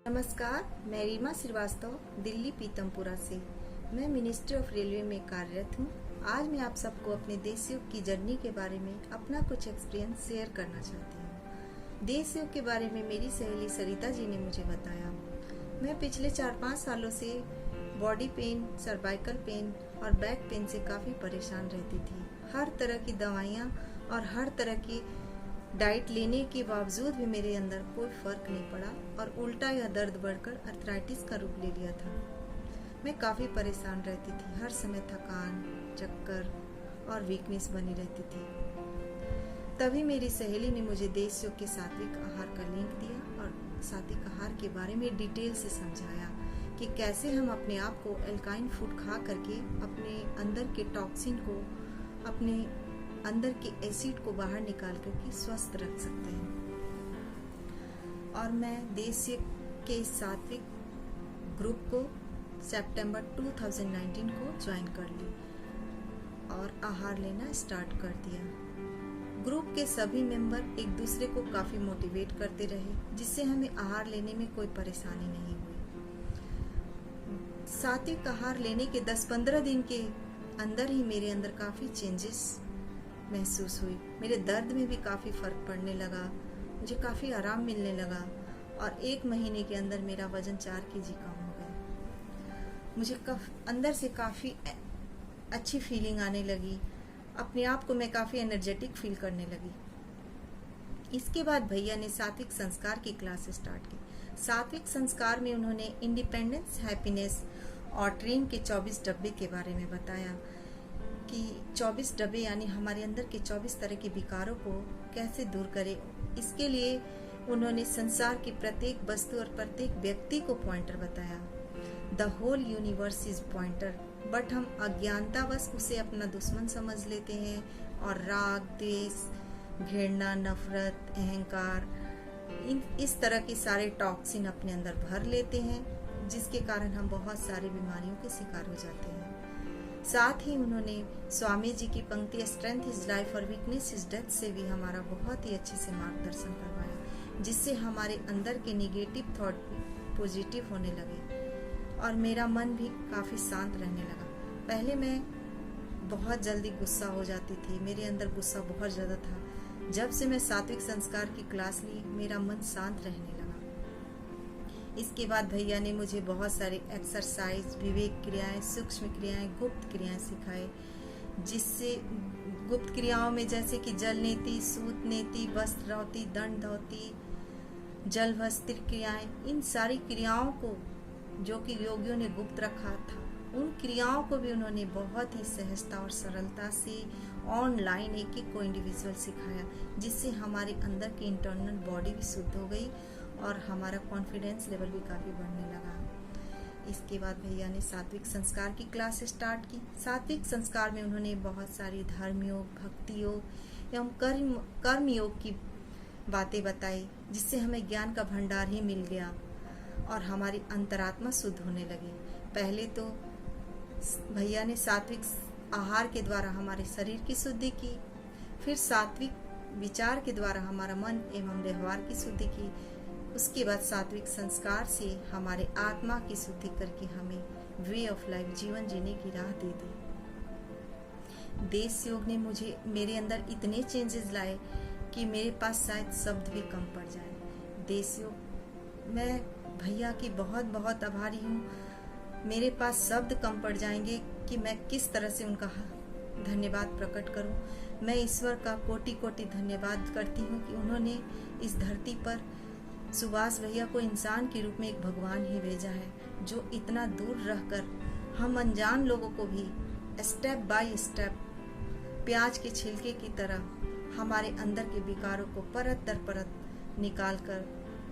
नमस्कार, मैं रीमा श्रीवास्तव दिल्ली पीतमपुरा से। मैं मिनिस्ट्री ऑफ रेलवे में कार्यरत हूँ। आज मैं आप सबको अपने देश योग की जर्नी के बारे में अपना कुछ एक्सपीरियंस शेयर करना चाहती हूँ। देश योग के बारे में मेरी सहेली सरिता जी ने मुझे बताया। मैं पिछले 4-5 सालों से बॉडी पेन, सर्वाइकल पेन और बैक पेन से काफ़ी परेशान रहती थी। हर तरह की दवाइयाँ और हर तरह की डाइट लेने के बावजूद भी मेरे अंदर कोई फर्क नहीं पड़ा और उल्टा यह दर्द बढ़कर अर्थराइटिस का रूप ले लिया था। मैं काफ़ी परेशान रहती थी। हर समय थकान, चक्कर और वीकनेस बनी रहती थी। तभी मेरी सहेली ने मुझे देश योग के सात्विक आहार का लिंक दिया और सात्विक आहार के बारे में डिटेल से समझाया कि कैसे हम अपने आप को एल्काइन फूड खा करके अपने अंदर के टॉक्सिन को, अपने अंदर के एसिड को बाहर निकाल करके स्वस्थ रख सकते हैं। और मैं देश योग के सात्विक ग्रुप को सितंबर 2019 को ज्वाइन कर ली और आहार लेना स्टार्ट कर दिया। ग्रुप के सभी मेंबर एक दूसरे को काफ़ी मोटिवेट करते रहे, जिससे हमें आहार लेने में कोई परेशानी नहीं हुई। सात्विक आहार लेने के 10-15 दिन के अंदर ही मेरे अंदर काफ़ी चेंजेस महसूस हुई। मेरे दर्द में भी काफ़ी फ़र्क पड़ने लगा, मुझे काफ़ी आराम मिलने लगा और 1 महीने के अंदर मेरा वज़न 4 kg कम हो गया। मुझे अंदर से काफ़ी अच्छी फीलिंग आने लगी। अपने आप को मैं काफ़ी एनर्जेटिक फील करने लगी। इसके बाद भैया ने सात्विक संस्कार की क्लास स्टार्ट की। सात्विक संस्कार में उन्होंने इंडिपेंडेंस, हैप्पीनेस और ट्रेन के 24 डब्बे के बारे में बताया कि 24 डब्बे यानी हमारे अंदर के 24 तरह के विकारों को कैसे दूर करें। इसके लिए उन्होंने संसार की प्रत्येक वस्तु और प्रत्येक व्यक्ति को पॉइंटर बताया। The whole universe is pointer, but हम अज्ञानतावश उसे अपना दुश्मन समझ लेते हैं और राग, द्वेष, घृणा, नफरत, अहंकार, इस तरह के सारे टॉक्सिन अपने अंदर भर लेते हैं, जिसके कारण हम बहुत सारी बीमारियों के शिकार हो जाते हैं। साथ ही उन्होंने स्वामी जी की पंक्ति स्ट्रेंथ इज लाइफ और वीकनेस इज डेथ से भी हमारा बहुत ही अच्छे से मार्गदर्शन करवाया, जिससे हमारे अंदर के निगेटिव थॉट पॉजिटिव होने लगे और मेरा मन भी काफ़ी शांत रहने लगा। पहले मैं बहुत जल्दी गुस्सा हो जाती थी, मेरे अंदर गुस्सा बहुत ज़्यादा था। जब से मैं सात्विक संस्कार की क्लास ली, मेरा मन शांत रहने लगा। इसके बाद भैया ने मुझे बहुत सारे एक्सरसाइज, विवेक क्रियाएं, सूक्ष्म क्रियाएं, गुप्त क्रियाएं सिखाए, जिससे गुप्त क्रियाओं में जैसे कि जल नीति, सूत नीति, वस्त्र धौती, दंड धौती, जल वस्त्र क्रियाएं, इन सारी क्रियाओं को जो कि योगियों ने गुप्त रखा था, उन क्रियाओं को भी उन्होंने बहुत ही सहजता और सरलता से ऑनलाइन एक को इंडिविजुअल सिखाया, जिससे हमारे अंदर की इंटरनल बॉडी भी शुद्ध हो गई और हमारा कॉन्फिडेंस लेवल भी काफ़ी बढ़ने लगा। इसके बाद भैया ने सात्विक संस्कार की क्लास स्टार्ट की। सात्विक संस्कार में उन्होंने बहुत सारी धर्म योग, भक्ति योग एवं कर्म योग की बातें बताई, जिससे हमें ज्ञान का भंडार ही मिल गया और हमारी अंतरात्मा शुद्ध होने लगी। पहले तो भैया ने सात्विक आहार के द्वारा हमारे शरीर की शुद्धि की, फिर सात्विक विचार के द्वारा हमारा मन एवं व्यवहार की शुद्धि की। उसके बाद सात्विक संस्कार से हमारे आत्मा की शुद्धि करके हमें वे ऑफ लाइफ, जीवन जीने की राह दे दी। देश योग ने मुझे मेरे अंदर इतने चेंजेस लाए कि मेरे पास शायद शब्द भी कम पड़ जाए। देश योग, मैं भैया की बहुत बहुत आभारी हूँ। मेरे पास शब्द कम पड़ जाएंगे कि मैं किस तरह से उनका धन्यवाद प्रकट करूँ। मैं ईश्वर का कोटि कोटि धन्यवाद करती हूँ कि उन्होंने इस धरती पर सुभाष भैया को इंसान के रूप में एक भगवान ही भेजा है, जो इतना दूर रहकर हम अनजान लोगों को भी स्टेप बाय स्टेप प्याज के छिलके की तरह हमारे अंदर के विकारों को परत दर परत निकाल कर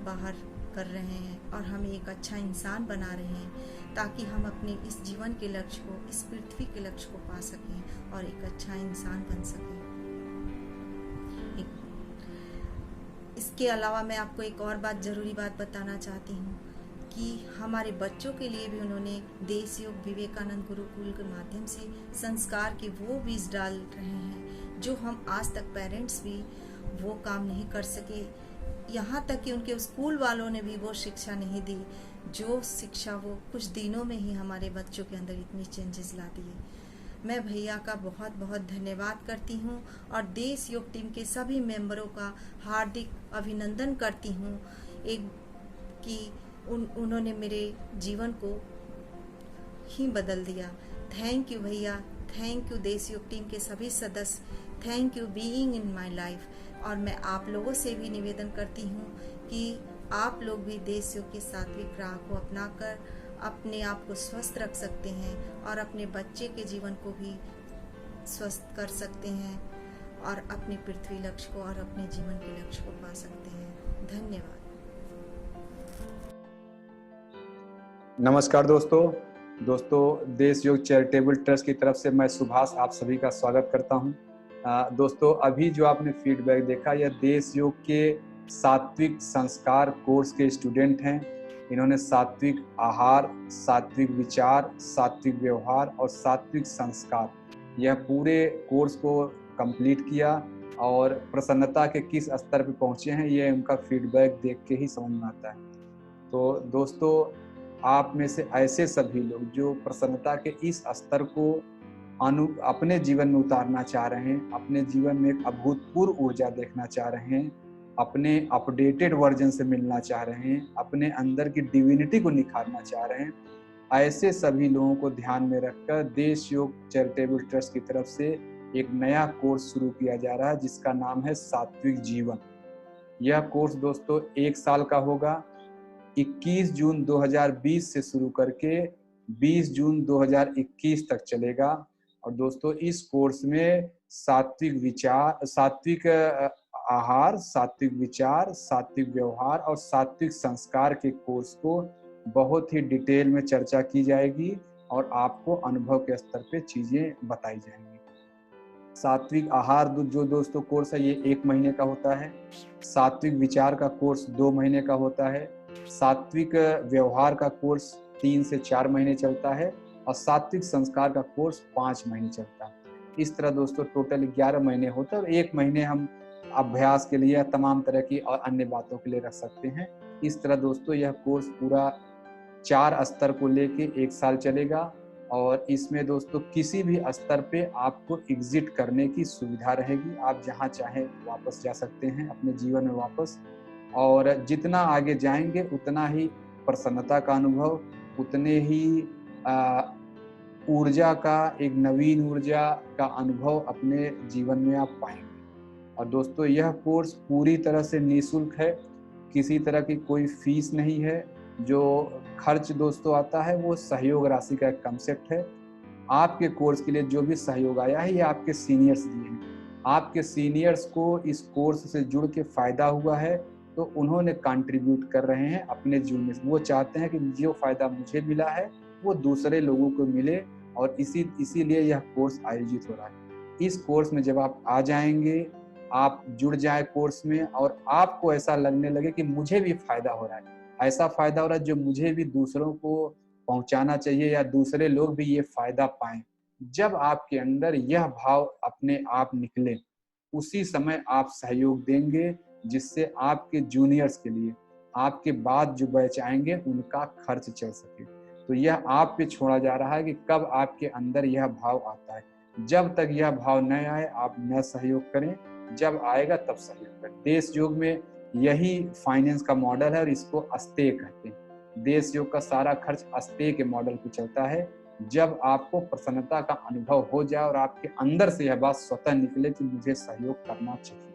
बाहर कर रहे हैं और हमें एक अच्छा इंसान बना रहे हैं, ताकि हम अपने इस जीवन के लक्ष्य को, इस पृथ्वी के लक्ष्य को पा सकें और एक अच्छा इंसान बन सकें। इसके अलावा मैं आपको एक और जरूरी बात बताना चाहती हूँ कि हमारे बच्चों के लिए भी उन्होंने देश योग विवेकानंद गुरुकुल के माध्यम से संस्कार के वो बीज डाल रहे हैं, जो हम आज तक पेरेंट्स भी वो काम नहीं कर सके। यहाँ तक कि उनके स्कूल वालों ने भी वो शिक्षा नहीं दी जो शिक्षा वो कुछ दिनों में ही हमारे बच्चों के अंदर इतनी चेंजेस ला दिए। मैं भैया का बहुत बहुत धन्यवाद करती हूँ और देश योग टीम के सभी मेंबरों का हार्दिक अभिनंदन करती हूँ एक कि उन्होंने मेरे जीवन को ही बदल दिया। थैंक यू भैया, थैंक यू देश योग टीम के सभी सदस्य, thank you being in my life. और मैं आप लोगों से भी निवेदन करती हूँ कि आप लोग भी देश योग की सात्विक राह को अपनाकर अपने आप को स्वस्थ रख सकते हैं और अपने बच्चे के जीवन को भी स्वस्थ कर सकते हैं और अपने पृथ्वी लक्ष्य को और अपने जीवन के लक्ष्य को पा सकते हैं। धन्यवाद। नमस्कार दोस्तों देश योग चैरिटेबल ट्रस्ट की तरफ से मैं सुभाष आप सभी का स्वागत करता हूं। दोस्तों अभी जो आपने फीडबैक देखा यह देश योग के सात्विक संस्कार कोर्स के स्टूडेंट हैं। इन्होंने सात्विक आहार, सात्विक विचार, सात्विक व्यवहार और सात्विक संस्कार यह पूरे कोर्स को कंप्लीट किया और प्रसन्नता के किस स्तर पर पहुंचे हैं यह उनका फीडबैक देख के ही समझ में आता है। तो दोस्तों आप में से ऐसे सभी लोग जो प्रसन्नता के इस स्तर को अपने जीवन में उतारना चाह रहे हैं, अपने जीवन में एक अभूतपूर्व ऊर्जा देखना चाह रहे हैं, अपने अपडेटेड वर्जन से मिलना चाह रहे हैं, अपने अंदर की डिविनिटी को निखारना चाह रहे हैं, ऐसे सभी लोगों को ध्यान में रखकर देश योग चैरिटेबल ट्रस्ट की तरफ से एक नया कोर्स शुरू किया जा रहा है जिसका नाम है सात्विक जीवन। यह कोर्स दोस्तों 1 साल का होगा। 21 जून 2020 से शुरू करके 20 जून 2021 तक चलेगा। और दोस्तों इस कोर्स में सात्विक आहार, सात्विक विचार, सात्विक व्यवहार और सात्विक संस्कार के कोर्स को बहुत ही डिटेल में चर्चा की जाएगी और आपको अनुभव के स्तर पे चीजें बताई जाएंगी। सात्विक आहार जो दोस्तों कोर्स है ये 1 महीने का होता है। सात्विक विचार का कोर्स 2 महीने का होता है। सात्विक व्यवहार का कोर्स 3 से 4 महीने चलता है और सात्विक संस्कार का कोर्स 5 महीने चलता है। इस तरह दोस्तों टोटल 11 महीने होता है और 1 महीने हम अभ्यास के लिए तमाम तरह की और अन्य बातों के लिए रख सकते हैं। इस तरह दोस्तों यह कोर्स पूरा 4 स्तर को लेके 1 साल चलेगा और इसमें दोस्तों किसी भी स्तर पे आपको एग्जिट करने की सुविधा रहेगी। आप जहाँ चाहे वापस जा सकते हैं अपने जीवन में वापस, और जितना आगे जाएंगे उतना ही प्रसन्नता का अनुभव, उतने ही ऊर्जा का, एक नवीन ऊर्जा का अनुभव अपने जीवन में आप पाएंगे। और दोस्तों यह कोर्स पूरी तरह से निःशुल्क है, किसी तरह की कोई फीस नहीं है। जो खर्च दोस्तों आता है वो सहयोग राशि का एक कंसेप्ट है। आपके कोर्स के लिए जो भी सहयोग आया है ये आपके सीनियर्स दिए हैं। आपके सीनियर्स को इस कोर्स से जुड़ के फायदा हुआ है तो उन्होंने कंट्रीब्यूट कर रहे हैं अपने जीवन में। वो चाहते हैं कि जो फायदा मुझे मिला है वो दूसरे लोगों को मिले और इसीलिए यह कोर्स आयोजित हो रहा है। इस कोर्स में जब आप आ जाएंगे, आप जुड़ जाए कोर्स में और आपको ऐसा लगने लगे कि मुझे भी फायदा हो रहा है, ऐसा फायदा हो रहा है जो मुझे भी दूसरों को पहुंचाना चाहिए या दूसरे लोग भी ये फायदा पाएं। जब आपके अंदर यह भाव अपने आप निकले उसी समय आप सहयोग देंगे जिससे आपके जूनियर्स के लिए, आपके बाद जो बैच आएंगे उनका खर्च चल सके। तो यह आप पे छोड़ा जा रहा है कि कब आपके अंदर यह भाव आता है। जब तक यह भाव न आए आप न सहयोग करें, जब आएगा तब सहयोग करें। देश योग में यही फाइनेंस का मॉडल है और इसको अस्तेय कहते हैं। देश योग का सारा खर्च अस्तेय के मॉडल पे चलता है। जब आपको प्रसन्नता का अनुभव हो जाए और आपके अंदर से यह बात स्वतः निकले कि मुझे सहयोग करना चाहिए।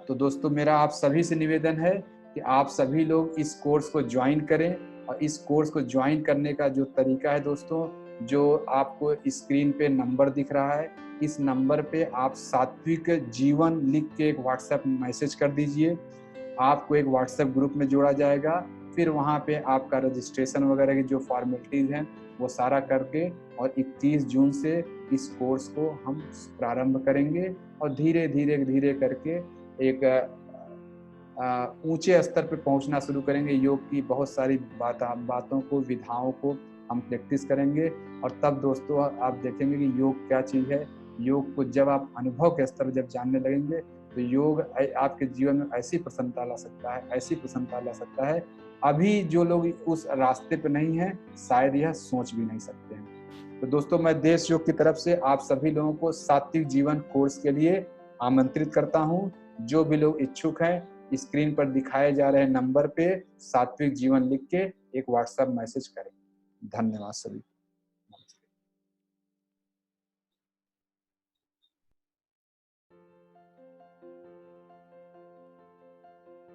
तो दोस्तों मेरा आप सभी से निवेदन है कि आप सभी लोग इस कोर्स को ज्वाइन करें। और इस कोर्स को ज्वाइन करने का जो तरीका है दोस्तों, जो आपको स्क्रीन पे नंबर दिख रहा है, इस नंबर पे आप सात्विक जीवन लिख के एक व्हाट्सएप मैसेज कर दीजिए। आपको एक व्हाट्सएप ग्रुप में जोड़ा जाएगा। फिर वहाँ पे आपका रजिस्ट्रेशन वगैरह की जो फॉर्मेलिटीज हैं वो सारा करके और 21 जून से इस कोर्स को हम प्रारंभ करेंगे और धीरे धीरे करके एक ऊंचे स्तर पर पहुंचना शुरू करेंगे। योग की बहुत सारी बातों को, विधाओं को हम प्रैक्टिस करेंगे और तब दोस्तों आप देखेंगे कि योग क्या चीज़ है। योग को जब आप अनुभव के स्तर जब जानने लगेंगे तो योग आपके जीवन में ऐसी प्रसन्नता ला सकता है, ऐसी प्रसन्नता ला सकता है, अभी जो लोग उस रास्ते पे नहीं हैं, शायद यह सोच भी नहीं सकते हैं। तो दोस्तों, मैं देश योग की तरफ से आप सभी लोगों को सात्विक जीवन कोर्स के लिए आमंत्रित करता हूं। जो भी लोग इच्छुक हैं, स्क्रीन पर दिखाए जा रहे नंबर पे सात्विक जीवन लिख के एक व्हाट्सएप मैसेज करें। धन्यवाद सभी।